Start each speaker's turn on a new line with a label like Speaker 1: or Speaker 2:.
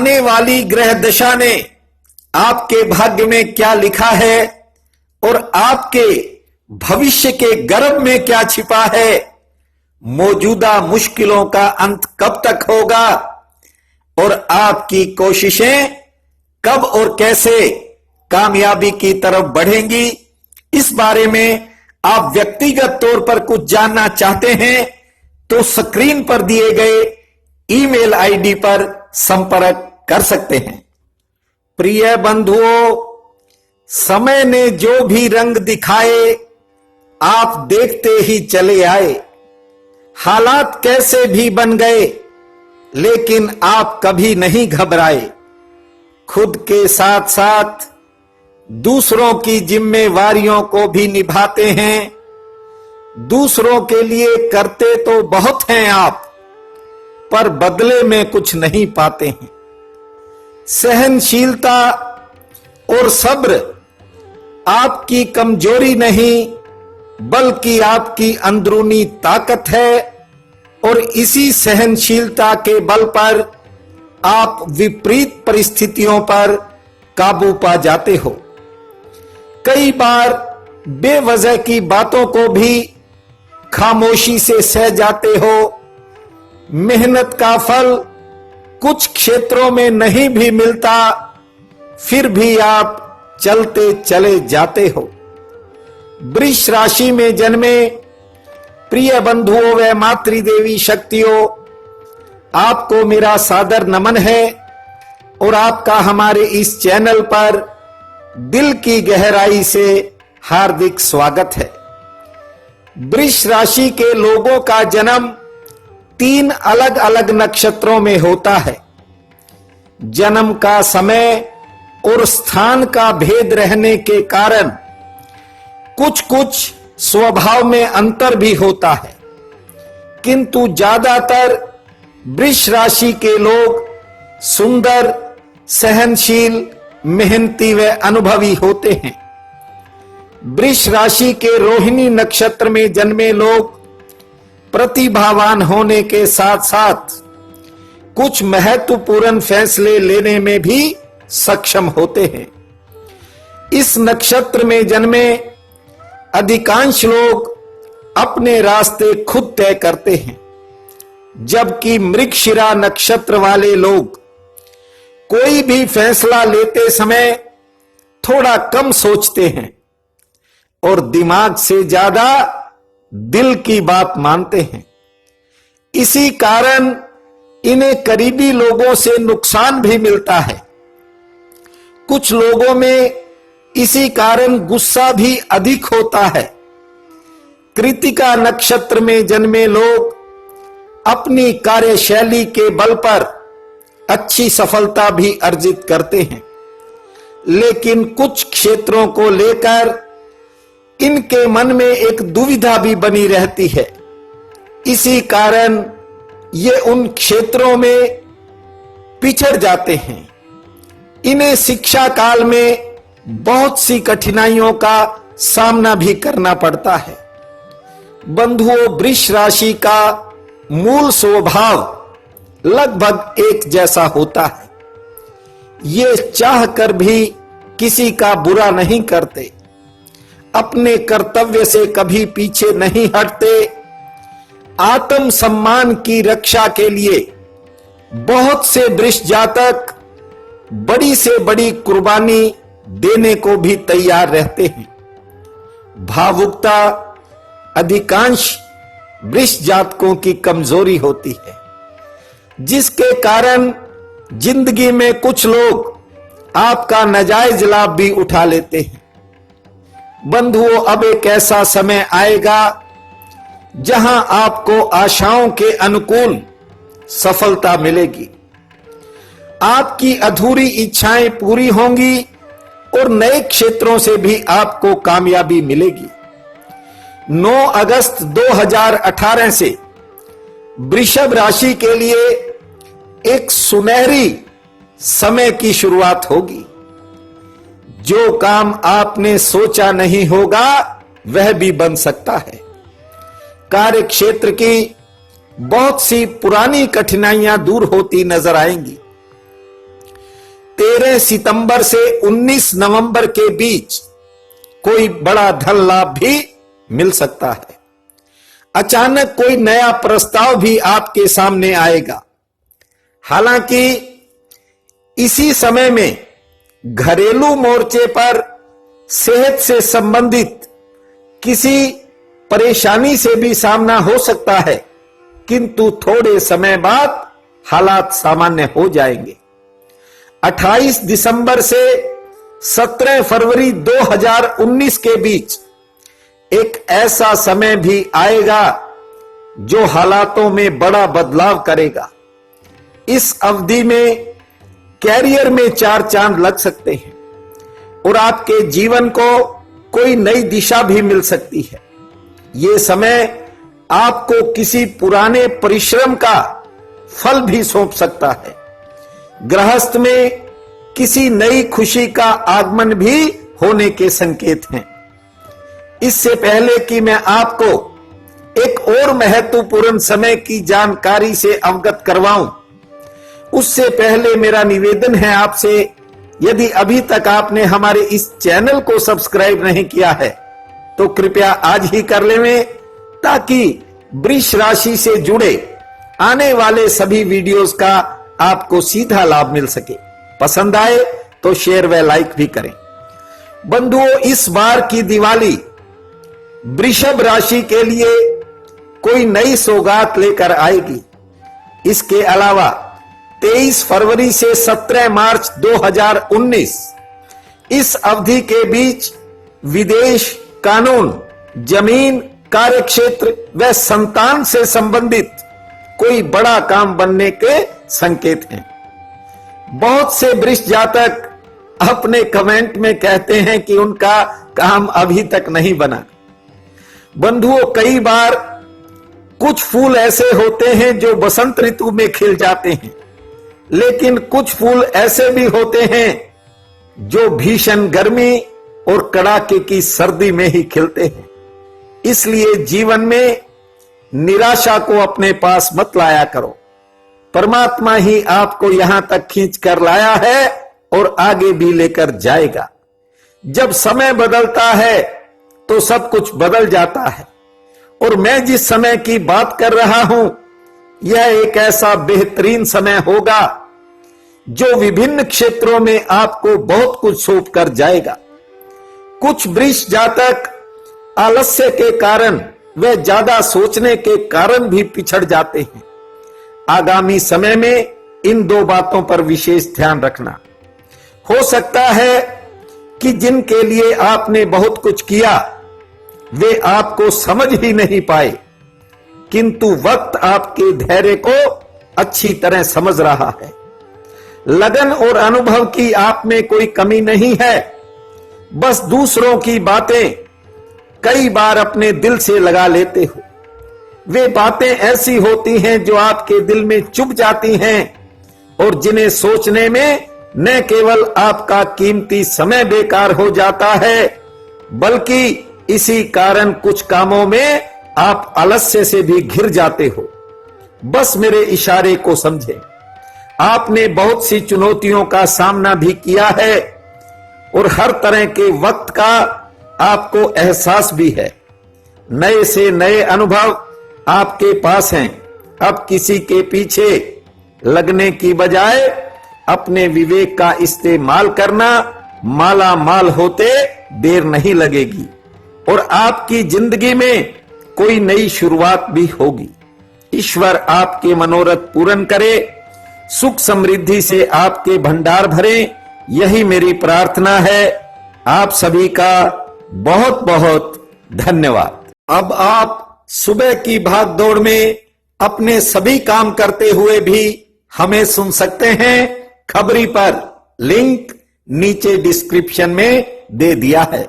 Speaker 1: आने वाली ग्रह दशा ने आपके भाग्य में क्या लिखा है और आपके भविष्य के गर्भ में क्या छिपा है, मौजूदा मुश्किलों का अंत कब तक होगा और आपकी कोशिशें कब और कैसे कामयाबी की तरफ बढ़ेंगी, इस बारे में आप व्यक्तिगत तौर पर कुछ जानना चाहते हैं तो स्क्रीन पर दिए गए ईमेल आईडी पर संपर्क कर सकते हैं। प्रिय बंधुओं, समय ने जो भी रंग दिखाए आप देखते ही चले आए। हालात कैसे भी बन गए लेकिन आप कभी नहीं घबराए। खुद के साथ साथ दूसरों की जिम्मेवारियों को भी निभाते हैं। दूसरों के लिए करते तो बहुत हैं आप, पर बदले में कुछ नहीं पाते हैं। सहनशीलता और सब्र आपकी कमजोरी नहीं बल्कि आपकी अंदरूनी ताकत है और इसी सहनशीलता के बल पर आप विपरीत परिस्थितियों पर काबू पा जाते हो। कई बार बेवजह की बातों को भी खामोशी से सह जाते हो। मेहनत का फल कुछ क्षेत्रों में नहीं भी मिलता, फिर भी आप चलते चले जाते हो। वृष राशि में जन्मे प्रिय बंधुओं व मातृदेवी शक्तियों, आपको मेरा सादर नमन है और आपका हमारे इस चैनल पर दिल की गहराई से हार्दिक स्वागत है। वृष राशि के लोगों का जन्म 3 अलग अलग नक्षत्रों में होता है। जन्म का समय और स्थान का भेद रहने के कारण कुछ कुछ स्वभाव में अंतर भी होता है, किंतु ज्यादातर वृष राशि के लोग सुंदर, सहनशील, मेहनती व अनुभवी होते हैं। वृष राशि के रोहिणी नक्षत्र में जन्मे लोग प्रतिभावान होने के साथ साथ कुछ महत्वपूर्ण फैसले लेने में भी सक्षम होते हैं। इस नक्षत्र में जन्मे अधिकांश लोग अपने रास्ते खुद तय करते हैं, जबकि मृगशिरा नक्षत्र वाले लोग कोई भी फैसला लेते समय थोड़ा कम सोचते हैं और दिमाग से ज्यादा दिल की बात मानते हैं। इसी कारण इन्हें करीबी लोगों से नुकसान भी मिलता है। कुछ लोगों में इसी कारण गुस्सा भी अधिक होता है। कृतिका नक्षत्र में जन्मे लोग अपनी कार्यशैली के बल पर अच्छी सफलता भी अर्जित करते हैं, लेकिन कुछ क्षेत्रों को लेकर इनके मन में एक दुविधा भी बनी रहती है। इसी कारण ये उन क्षेत्रों में पिछड़ जाते हैं। इन्हें शिक्षा काल में बहुत सी कठिनाइयों का सामना भी करना पड़ता है। बंधुओं, वृष राशि का मूल स्वभाव लगभग एक जैसा होता है। ये चाह कर भी किसी का बुरा नहीं करते, अपने कर्तव्य से कभी पीछे नहीं हटते। आत्म सम्मान की रक्षा के लिए बहुत से वृष जातक बड़ी से बड़ी कुर्बानी देने को भी तैयार रहते हैं। भावुकता अधिकांश वृष जातकों की कमजोरी होती है, जिसके कारण जिंदगी में कुछ लोग आपका नाजायज लाभ भी उठा लेते हैं। बंधुओं, अब एक ऐसा समय आएगा जहां आपको आशाओं के अनुकूल सफलता मिलेगी। आपकी अधूरी इच्छाएं पूरी होंगी और नए क्षेत्रों से भी आपको कामयाबी मिलेगी। 9 अगस्त 2018 से वृषभ राशि के लिए एक सुनहरी समय की शुरुआत होगी। जो काम आपने सोचा नहीं होगा वह भी बन सकता है। कार्य क्षेत्र की बहुत सी पुरानी कठिनाइयां दूर होती नजर आएंगी। 16 सितंबर से 19 नवंबर के बीच कोई बड़ा धन लाभ भी मिल सकता है। अचानक कोई नया प्रस्ताव भी आपके सामने आएगा। हालांकि इसी समय में घरेलू मोर्चे पर सेहत से संबंधित किसी परेशानी से भी सामना हो सकता है, किंतु थोड़े समय बाद हालात सामान्य हो जाएंगे। 28 दिसंबर से 17 फरवरी 2019 के बीच एक ऐसा समय भी आएगा जो हालातों में बड़ा बदलाव करेगा। इस अवधि में कैरियर में 4 चांद लग सकते हैं और आपके जीवन को कोई नई दिशा भी मिल सकती है। यह समय आपको किसी पुराने परिश्रम का फल भी सौंप सकता है। गृहस्थ में किसी नई खुशी का आगमन भी होने के संकेत हैं। इससे पहले कि मैं आपको एक और महत्वपूर्ण समय की जानकारी से अवगत करवाऊं, उससे पहले मेरा निवेदन है आपसे, यदि अभी तक आपने हमारे इस चैनल को सब्सक्राइब नहीं किया है तो कृपया आज ही कर लें, ताकि वृष राशि से जुड़े आने वाले सभी वीडियोस का आपको सीधा लाभ मिल सके। पसंद आए तो शेयर व लाइक भी करें। बंधुओं, इस बार की दिवाली वृषभ राशि के लिए कोई नई सौगात लेकर आएगी। इसके अलावा 23 फरवरी से 17 मार्च 2019 इस अवधि के बीच विदेश, कानून, जमीन, कार्यक्षेत्र व संतान से संबंधित कोई बड़ा काम बनने के संकेत हैं। बहुत से वृष जातक अपने कमेंट में कहते हैं कि उनका काम अभी तक नहीं बना। बंधुओं, कई बार कुछ फूल ऐसे होते हैं जो बसंत ऋतु में खिल जाते हैं, लेकिन कुछ फूल ऐसे भी होते हैं जो भीषण गर्मी और कड़ाके की सर्दी में ही खिलते हैं। इसलिए जीवन में निराशा को अपने पास मत लाया करो। परमात्मा ही आपको यहां तक खींच कर लाया है और आगे भी लेकर जाएगा। जब समय बदलता है तो सब कुछ बदल जाता है, और मैं जिस समय की बात कर रहा हूं यह एक ऐसा बेहतरीन समय होगा जो विभिन्न क्षेत्रों में आपको बहुत कुछ सौंप कर जाएगा। कुछ वृष जातक आलस्य के कारण व ज्यादा सोचने के कारण भी पिछड़ जाते हैं। आगामी समय में इन 2 बातों पर विशेष ध्यान रखना। हो सकता है कि जिनके लिए आपने बहुत कुछ किया वे आपको समझ ही नहीं पाए, किंतु वक्त आपके धैर्य को अच्छी तरह समझ रहा है। लगन और अनुभव की आप में कोई कमी नहीं है, बस दूसरों की बातें कई बार अपने दिल से लगा लेते हो। वे बातें ऐसी होती हैं जो आपके दिल में चुभ जाती हैं और जिन्हें सोचने में न केवल आपका कीमती समय बेकार हो जाता है, बल्कि इसी कारण कुछ कामों में आप आलस्य से भी घिर जाते हो। बस मेरे इशारे को समझें। आपने बहुत सी चुनौतियों का सामना भी किया है और हर तरह के वक्त का आपको एहसास भी है। नए से नए अनुभव आपके पास हैं। अब किसी के पीछे लगने की बजाय अपने विवेक का इस्तेमाल करना, माला माल होते देर नहीं लगेगी और आपकी जिंदगी में कोई नई शुरुआत भी होगी। ईश्वर आपके मनोरथ पूर्ण करे, सुख समृद्धि से आपके भंडार भरे, यही मेरी प्रार्थना है। आप सभी का बहुत बहुत धन्यवाद। अब आप सुबह की भागदौड़ में अपने सभी काम करते हुए भी हमें सुन सकते हैं। खबरी पर लिंक नीचे डिस्क्रिप्शन में दे दिया है।